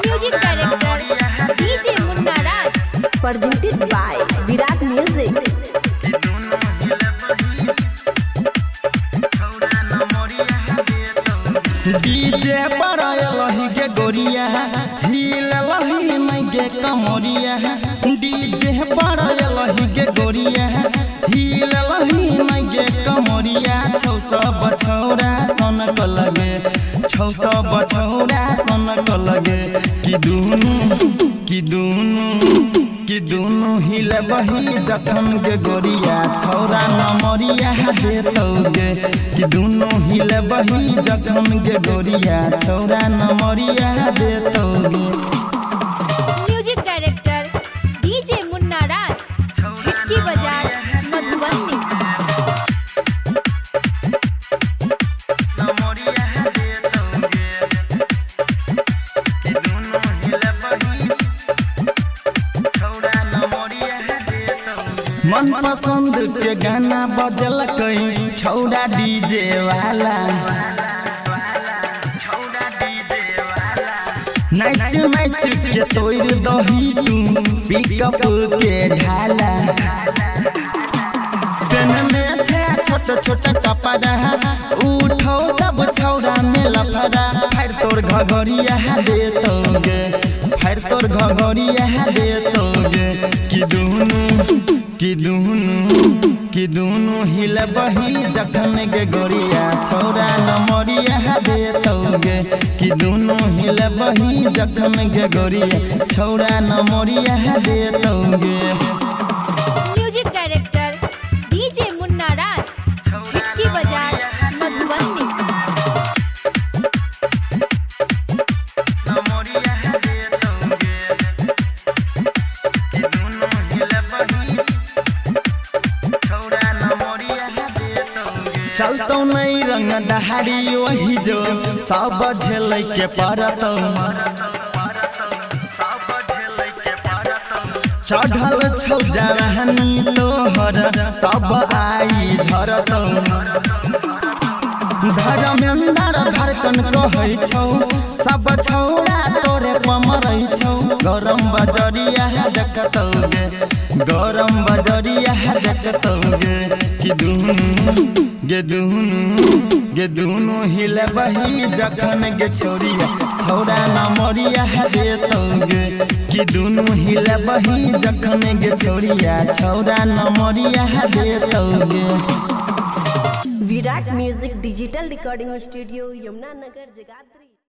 Music director DJ Munna Raj, presented by Virat music. DJ पर लही के गोरिया हिल लही मई के कमरिया। डीजे पर लही के गोरिया हिल लही मई के कमरिया। छौ सब छौरा सनक लगे, छौ सब छौरा सनक लगे। कि दुनु हिल बही जखन के गोरिया छौरा नमरिया देतौगे। कि दुनु हिल बही जखन के गोरिया छौरा नमरिया देतौगे। म्यूजिक डायरेक्टर डीजे मुन्ना राज, झटकी बाजार मधुबनी। मन पसंद के गाना बजल कई छौड़ा डीजे वाला। नाच नाच के तोड़ दही तू पिकअप के ढाला। पेन में छे छोट छोट कपड़ा उठो सब छौड़ा में लफड़ा। फायर तोर घघरिया देतोगे, फायर तोर घघरिया देतोगे। कि दुनु हिल बही जखन के गोरिया छौरा नमरिया देतौगे। कि दुनु हिल बही जखन के गोरिया छौरा नमरिया देतौगे। म्यूजिक डायरेक्टर डीजे मुन्ना राज, झटकी बाजार मधुबनी। चलतो नहीं रंग दहाड़ी वही जो सब झेल के परतौ। चढ़ल छौ जवानी तोहर सब आई झरतौ। धर्मेंद्र धड़कन कहै छौ सब छौड़ा तोरे पमरै छौ। गरम बजरिया देखतौगे, गरम बजरिया देखतौगे। कि दुनु हिल बही जखन के छोरिया छौड़ा नमरिया देतौगे। कि दुनु हिल बही जखन के छोरिया छौड़ा नमरिया देतौगे। Virat music digital recording studio, Yamuna Nagar, Jagadhri.